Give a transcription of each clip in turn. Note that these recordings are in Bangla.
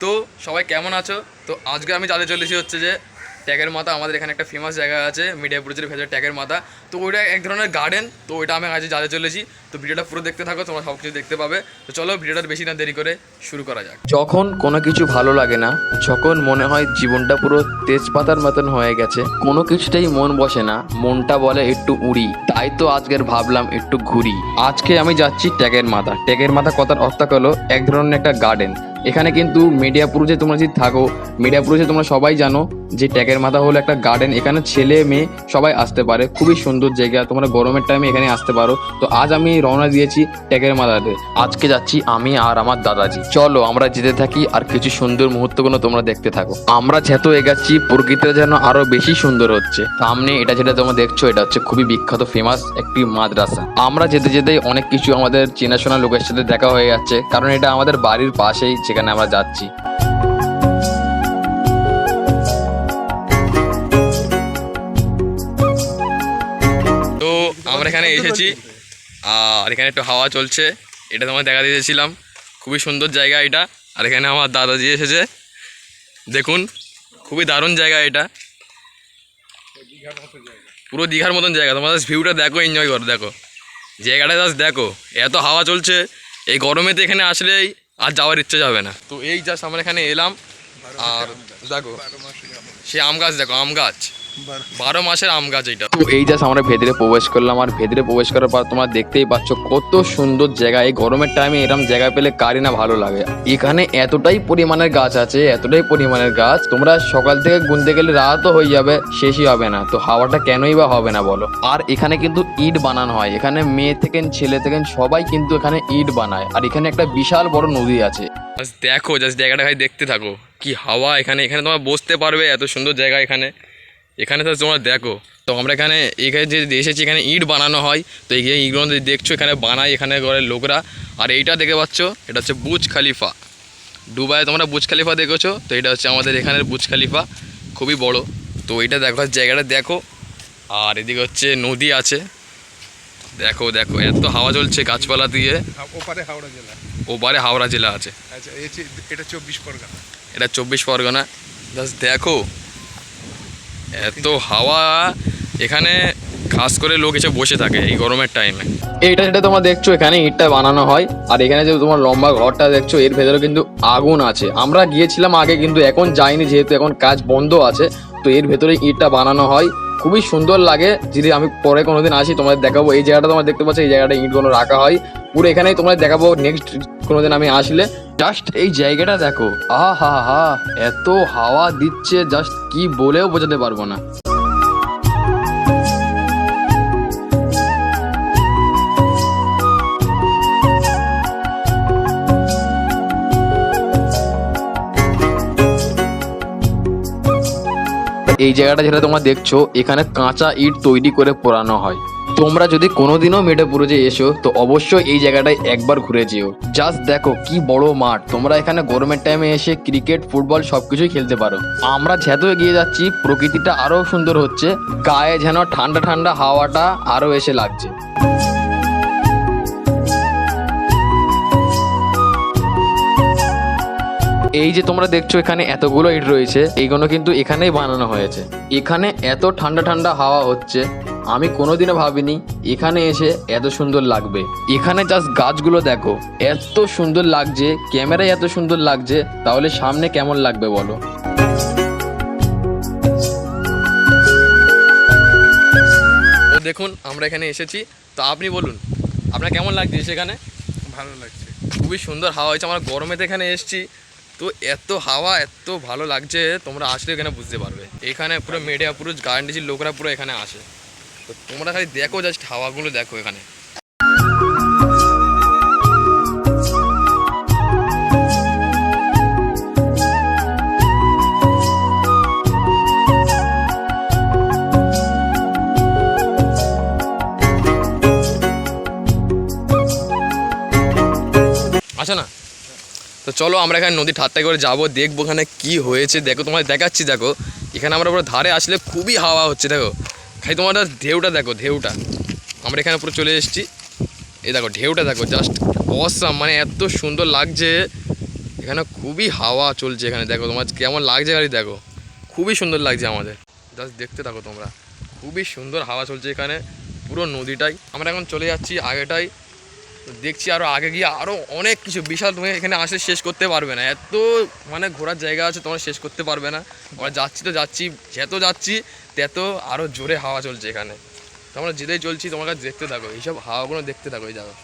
তো সবাই কেমন আছো? তো আজকে আমি জানতে চলেছি হচ্ছে যে ট্যাগের মাথা। আমাদের এখানে একটা ফেমাস জায়গা আছে মিডিয়াপুরের ভেতরে ট্যাগের মাথা। তো ওইটা এক ধরনের গার্ডেন। তো ওইটা আমি আজ জানতে চলেছি। তো ভিডিওটা পুরো দেখতে থাকো, তোমরা সব কিছু দেখতে পাবে। তো চলো ভিডিওটা বেশি না দেরি করে শুরু করা যাক। যখন কোনো কিছু ভালো লাগে না, যখন মনে হয় জীবনটা পুরো তেজপাতার মতন হয়ে গেছে, কোনো কিছুতেই মন বসে না, মনটা বলে একটু উড়ি, তাই তো আজকের ভাবলাম একটু ঘুরি। আজকে আমি যাচ্ছি ট্যাগের মাথা। ট্যাগের মাথা কথার অর্থ হলো এক ধরনের একটা গার্ডেন। এখানে কিন্তু মিডিয়াপুরে তোমরা যদি থাকো, মিডিয়াপুরে তোমরা সবাই জানো যে ট্যাগের মাথা হলো একটা গার্ডেন। এখানে ছেলে মেয়ে সবাই আসতে পারে, খুবই সুন্দর জায়গা। তোমরা গরমের টাইমে এখানে আসতে পারো। তো আজ আমি রওনা দিয়েছি ট্যাগের মাথাতে। আজকে যাচ্ছি আমি আর আমার দাদাজি। চলো আমরা যেতে থাকি আর কিছু সুন্দর মুহূর্তগুলো তোমরা দেখতে থাকো। আমরা যত এগাচ্ছি প্রকৃতিটা যেন আরো বেশি সুন্দর হচ্ছে। সামনে এটা যেটা তোমরা দেখছো, এটা হচ্ছে খুবই বিখ্যাত ফেমাস একটি মাদ্রাসা। আমরা যেতে যেতেই অনেক কিছু আমাদের চেনাশোনা লোকের সাথে দেখা হয়ে যাচ্ছে, কারণ এটা আমাদের বাড়ির পাশেই যেখানে আমরা যাচ্ছি। তো আমরা এখানে এসেছি আর এখানে একটু হাওয়া চলছে, এটা তোমার দেখা দিয়েছিলাম। খুবই সুন্দর জায়গা এটা। আর এখানে আমার দাদাজি এসেছে, দেখুন খুবই দারুণ জায়গা এটা, পুরো দীঘার মতন জায়গা। তোমার ভিউটা দেখো, এনজয় করো, দেখো জায়গাটা জাস্ট দেখো। এত হাওয়া চলছে, এই গরমেতে এখানে আসলেই আর যাওয়ার ইচ্ছে যাবে না। তো এই জাস্ট আমরা এখানে এলাম আর দেখো সে আম গাছ, দেখো আম গাছ, 12 মাসের আম গাছ এটা। তো এই জাস্ট আমরা ভেতরে প্রবেশ করলাম, আর ভেতরে প্রবেশ করার পর তোমরা দেখতেই পাচ্ছ কত সুন্দর জায়গা। এই গরমের টাইমে এরকম জায়গা পেলে কারই না ভালো লাগে। এখানে এতটাই পরিমাণের গাছ আছে, এতটাই পরিমাণের গাছ, তোমরা সকাল থেকে গুনতে গেলে রাতও হয়ে যাবে, শেষই হবে না। তো হাওয়াটা কেনই বা হবে না বলো। আর এখানে কিন্তু ইট বানানো হয়। এখানে মেয়ে থেকে ছেলে থেকে সবাই কিন্তু এখানে ইট বানায়। আর এখানে একটা বিশাল বড় নদী আছে। জাস্ট দেখো, জাস্ট জায়গাটা খালি দেখতে থাকো, কি হাওয়া এখানে। এখানে তোমরা বসতে পারবে, এত সুন্দর জায়গা এখানে। এখানে তো তোমরা দেখো। তো আমরা এখানে যে এসেছি, এখানে ইট বানানো হয়। তো এই ইটগুলো দেখছো এখানে বানায় এখানে ঘরের লোকরা। আর এইটা দেখতে পাচ্ছ, এটা হচ্ছে বুর্জ খালিফা। দুবাইয়ে তোমরা বুর্জ খালিফা দেখেছো, তো এটা হচ্ছে আমাদের এখানের বুর্জ খালিফা, খুবই বড়। তো এইটা দেখো, জায়গাটা দেখো। আর এদিকে হচ্ছে নদী আছে, দেখো দেখো এত হাওয়া চলছে গাছপালা দিয়ে। ওপারে হাওড়া জেলা, ওপারে হাওড়া জেলা আছে। আচ্ছা এটা 24 পরগনা। এটা 24 পরগনা। জাস্ট দেখো এত হাওয়া, এখানে খাস করে লোক এসে বসে থাকে এই গরমের টাইমে। এইটা যেটা তোমরা দেখছো, এখানে ইটটা বানানো হয়। আর এখানে যে তোমার লম্বা ঘরটা দেখছো, এর ভেতরে কিন্তু আগুন আছে। আমরা গিয়েছিলাম আগে, কিন্তু এখন যাইনি যেহেতু এখন কাজ বন্ধ আছে। তো এর ভেতরে ইটটা বানানো হয়, খুবই সুন্দর লাগে। যদি আমি পরে কোনোদিন আসি তোমাদের দেখাবো। এই জায়গাটা তোমরা দেখতে পাচ্ছ, এই জায়গাটা ইটগুলো রাখা হয় পুরো এখানেই, তোমাদের দেখাবো নেক্সট কোনোদিন আমি আসলে। জাস্ট এই জায়গাটা দেখো, আহা হা, এত হাওয়া দিচ্ছে, জাস্ট কি বলেও বোঝাতে পারবো না। এই জায়গাটা যেটা তোমরা দেখছো, এখানে কাঁচা ইট তৈরি করে পোড়ানো হয়। তোমরা যদি কোনোদিনও মিডিয়াপুরে এসো, তো অবশ্যই এই জায়গাটায় একবার ঘুরে যেও। জাস্ট দেখো কি বড় মাঠ। তোমরা এখানে গরমের টাইমে এসে ক্রিকেট, ফুটবল সবকিছুই খেলতে পারো। আমরা যত এগিয়ে যাচ্ছি প্রকৃতিটা আরো সুন্দর হচ্ছে, গায়ে যেন ঠান্ডা ঠান্ডা হাওয়াটা আরো এসে লাগছে। এই যে তোমরা দেখছো এখানে এতগুলো ইট রয়েছে, এইগুলো কিন্তু এখানেই বানানো হয়েছে। এখানে এত ঠান্ডা ঠান্ডা হাওয়া হচ্ছে, আমি কোনোদিনও ভাবিনি এখানে এসে এত সুন্দর লাগবে। এখানে জাস্ট গাছগুলো দেখো, এত সুন্দর লাগছে, ক্যামেরায় এত সুন্দর লাগছে, তাহলে সামনে কেমন লাগবে বলো। তো দেখুন আমরা এখানে এসেছি। তো আপনি বলুন আপনার কেমন লাগছে সেখানে? ভালো লাগছে, খুবই সুন্দর হাওয়া হয়েছে। আমরা গরমেতে এখানে এসেছি, তো এত হাওয়া, এত ভালো লাগছে, তোমরা আসলে এখানে বুঝতে পারবে। এখানে পুরো মিডিয়াপুর গার্ডেনের লোকরা পুরো এখানে আসে। তো তোমরা খালি দেখো, জাস্ট হাওয়াগুলো দেখো এখানে। আচ্ছা না, তো চলো আমরা এখানে নদী ঠাট্টা করে যাবো, দেখবো এখানে কী হয়েছে। দেখো তোমার দেখাচ্ছি, দেখো এখানে আমরা পুরো ধারে আসলে খুবই হাওয়া হচ্ছে। দেখো খালি তোমার ঢেউটা দেখো, ঢেউটা। আমরা এখানে পুরো চলে এসেছি, এই দেখো ঢেউটা দেখো, জাস্ট অসাম, মানে এত সুন্দর লাগছে। এখানে খুবই হাওয়া চলছে, এখানে দেখো তোমার কেমন লাগছে গাড়ি দেখো, খুবই সুন্দর লাগছে আমাদের। জাস্ট দেখতে থাকো তোমরা, খুবই সুন্দর হাওয়া চলছে এখানে পুরো নদীটাই। আমরা এখন চলে যাচ্ছি আগেটাই, দেখছি আরও আগে গিয়ে আরও অনেক কিছু বিশাল, তুমি এখানে আসলে শেষ করতে পারবে না, এত মানে ঘোরার জায়গা আছে তোমরা শেষ করতে পারবে না। আমরা যাচ্ছি তো যাচ্ছি, যত যাচ্ছি তত আরও জোরে হাওয়া চলছে এখানে। তো আমরা যেতেই চলছি, তোমার কাছে দেখতে থাকো, এইসব হাওয়াগুলো দেখতে থাকো। এই জায়গা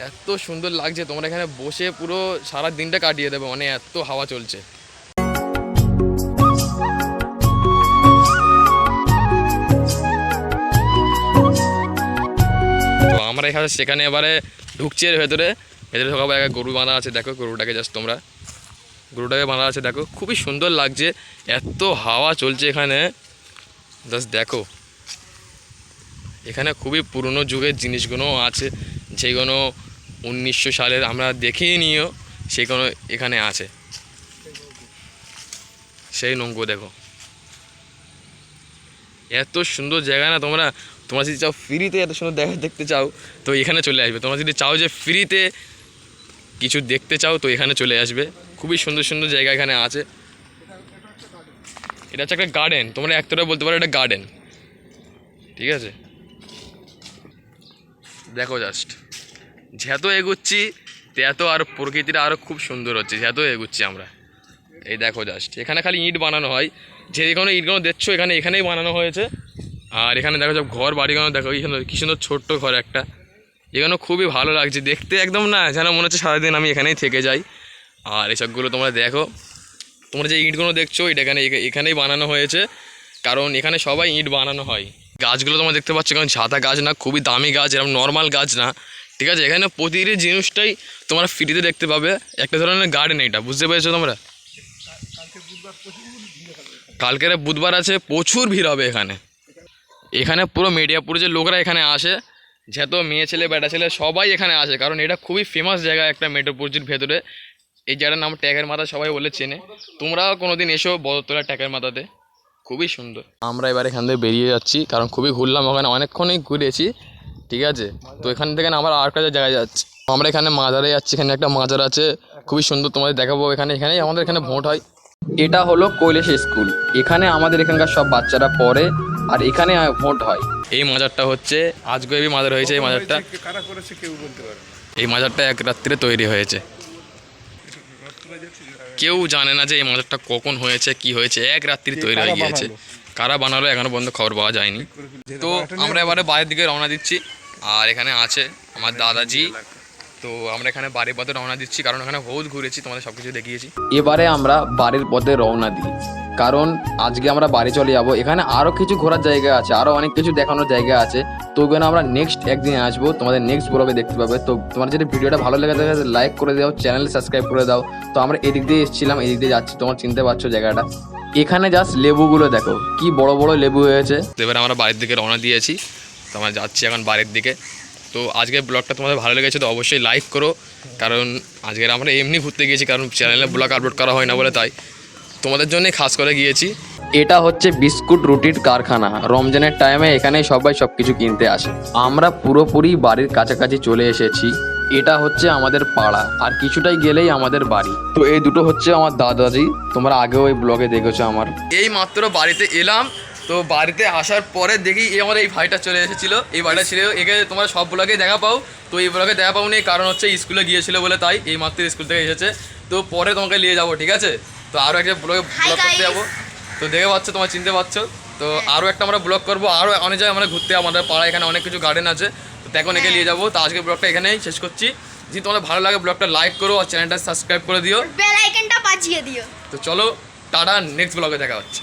এত সুন্দর লাগছে, তোমরা এখানে বসে পুরো সারা দিনটা কাটিয়ে দেবে, মানে এত হাওয়া চলছে। তো আমরা এখানে সেখানে এবারে ঢুকছি এর ভেতরে ঢোকাবো। একটা গরু বাঁধা আছে, দেখো গরুটাকে জাস্ট তোমরা, গরুটাকে বাঁধা আছে দেখো, খুবই সুন্দর লাগছে, এত হাওয়া চলছে এখানে জাস্ট দেখো। এখানে খুবই পুরনো যুগের জিনিসগুলো আছে, যেগুলো 1900 সালের আমরা দেখিয়ে নিও, সেগুলো এখানে আছে। সেই নৌকো দেখো, এত সুন্দর জায়গা না। তোমরা যদি চাও ফ্রিতে এত সুন্দর দেখতে চাও তো এখানে চলে আসবে। তোমরা যদি চাও যে ফ্রিতে কিছু দেখতে চাও তো এখানে চলে আসবে, খুবই সুন্দর সুন্দর জায়গা এখানে আছে। এটা হচ্ছে একটা গার্ডেন, তোমরা একতরফা বলতে পারো এটা গার্ডেন, ঠিক আছে। দেখো জাস্ট যত এগুচ্ছি তত আরও প্রকৃতিটা আরও খুব সুন্দর হচ্ছে, যত এগুচ্ছি আমরা। এই দেখো জাস্ট এখানে খালি ইট বানানো হয়, যে কোনো ইটগুলো দেখছো এখানেই বানানো হয়েছে। আর এখানে দেখো সব ঘর বাড়িগুলো দেখো, এখানে কি সুন্দর ছোট্ট ঘর একটা, এখানে খুবই ভালো লাগছে দেখতে, একদম না যেন মনে হচ্ছে সারাদিন আমি এখানেই থেকে যাই। আর এসবগুলো তোমরা দেখো, তোমরা যে ইটগুলো দেখছো এটা এখানেই বানানো হয়েছে, কারণ এখানে সবাই ইট বানানো হয়। গাছগুলো তোমরা দেখতে পাচ্ছ, কারণ ঝাঁতা গাছ না, খুবই দামি গাছ, এরকম নর্মাল গাছ না, ঠিক আছে। এখানে প্রতিটি জিনিসটাই তোমরা ফ্রিতে দেখতে পাবে, একটা ধরনের গার্ডেন এটা, বুঝতে পেরেছো তোমরা। কালকের বুধবার আছে, প্রচুর ভিড় হবে এখানে। এখানে পুরো মিডিয়াপুর যে লোকরা এখানে আসে, যত মেয়ে ছেলে বেটা ছেলে সবাই এখানে আসে, কারণ এটা খুবই ফেমাস জায়গা একটা মিডিয়াপুরের ভেতরে। এই জায়গাটার নাম ট্যাগের মাথা, সবাই বলে চেনে। তোমরাও কোনোদিন এসো বদরতলা ট্যাগের মাথাতে, খুবই সুন্দর। আমরা এবার এখান থেকে বেরিয়ে যাচ্ছি, কারণ খুবই ঘুরলাম ওখানে, অনেকক্ষণই ঘুরেছি, ঠিক আছে। তো এখান থেকে আবার আর একটা জায়গায় যাচ্ছি, আমরা এখানে মাজারে যাচ্ছি। এখানে একটা মাজার আছে, খুবই সুন্দর, তোমাদের দেখাবো। এখানেই আমাদের এখানে ভোট হয়। এটা হলো কৈলাস স্কুল, এখানে আমাদের এখানকার সব বাচ্চারা পড়ে, আর এখানে ভোট হয়। এই মাজারটা হচ্ছে আজগবি মাজার হয়েছে। এই মাজারটা কারা করেছে কেউ বলতে পারে না। এই মাজারটা এক রাত্রে তৈরি হয়েছে, কেউ জানে না যে এই মাজারটা কখন হয়েছে, কি হয়েছে, এক রাত্রি তৈরি হয়ে গিয়েছে। কারা বানালো এখনো পর্যন্ত খবর পাওয়া যায়নি। তো আমরা এবারে বাইরের দিকে রওনা দিচ্ছি, আর এখানে আছে আমার দাদাজি। তো আমরা এখানে বাড়ির পথে রওনা দিচ্ছি, কারণ এখানে বহুত ঘুরেছি, তোমাদের সব কিছু দেখিয়েছি। এবারে আমরা বাড়ির পথে রওনা দিই, কারণ আজকে আমরা বাড়ি চলে যাবো। এখানে আরও কিছু ঘোরার জায়গা আছে, আরও অনেক কিছু দেখানোর জায়গা আছে। তো ওখানে আমরা নেক্সট একদিন আসবো, তোমাদের নেক্সট ব্লগে দেখতে পাবে। তো তোমার যদি ভিডিওটা ভালো লেগে থাকে লাইক করে দাও, চ্যানেল সাবস্ক্রাইব করে দাও। তো আমরা এদিক দিয়ে এসেছিলাম, এদিক দিয়ে যাচ্ছি, তোমার চিনতে পারছো জায়গাটা। এখানে জাস্ট লেবুগুলো দেখো, কি বড় বড় লেবু হয়েছে। তো এবার আমরা বাড়ির দিকে রওনা দিয়েছি, তো আমরা যাচ্ছি এখন বাড়ির দিকে। তো আজকের ব্লগটা তোমাদের ভালো লেগেছে তো অবশ্যই লাইক করো, কারণ আজকের আমরা এমনি ঘুরতে গিয়েছি, কারণ চ্যানেলে ব্লগ আপলোড করা হয় না বলে, তাই তোমাদের জন্যই খাস করে গিয়েছি। এটা হচ্ছে বিস্কুট রুটির কারখানা, রমজানের টাইমে এখানে সবাই সবকিছু কিনতে আসে। আমরা পুরোপুরি বাড়ির কাছাকাছি চলে এসেছি। এটা হচ্ছে আমাদের পাড়া, আর কিছুটাই গেলেই আমাদের বাড়ি। তো এই দুটো হচ্ছে আমার দাদাজি, তোমরা আগেও ওই ব্লগে দেখেছো আমার। এই মাত্র বাড়িতে এলাম, তো বাড়িতে আসার পরে দেখি আমার এই ভাইটা চলে এসেছিলো। এই ভাইটা ছিল, একে তোমরা সব ব্লগে দেখা পাও, তো এই ব্লগে দেখা পাওনি, কারণ হচ্ছে স্কুলে গিয়েছিল বলে, তাই এই মাত্র স্কুল থেকে এসেছে। তো পরে তোমাকে নিয়ে যাবো, ঠিক আছে। তো আরও একটা ব্লগ করতে যাবো, তো দেখে পাচ্ছ, তোমার চিনতে পারছো। তো আরও একটা আমরা ব্লগ করবো, আরও অনেক জায়গায় আমরা ঘুরতে, আমাদের পাড়া এখানে অনেক কিছু গার্ডেন আছে, তো এখন একে নিয়ে যাবো। তো আজকে ব্লগটা এখানেই শেষ করছি। যদি তোমাদের ভালো লাগে ব্লগটা লাইক করো, আর চ্যানেলটা সাবস্ক্রাইব করে দিও, বেল আইকনটা বাজিয়ে দিও। তো চলো টাটা, নেক্সট ব্লগে দেখা হচ্ছে।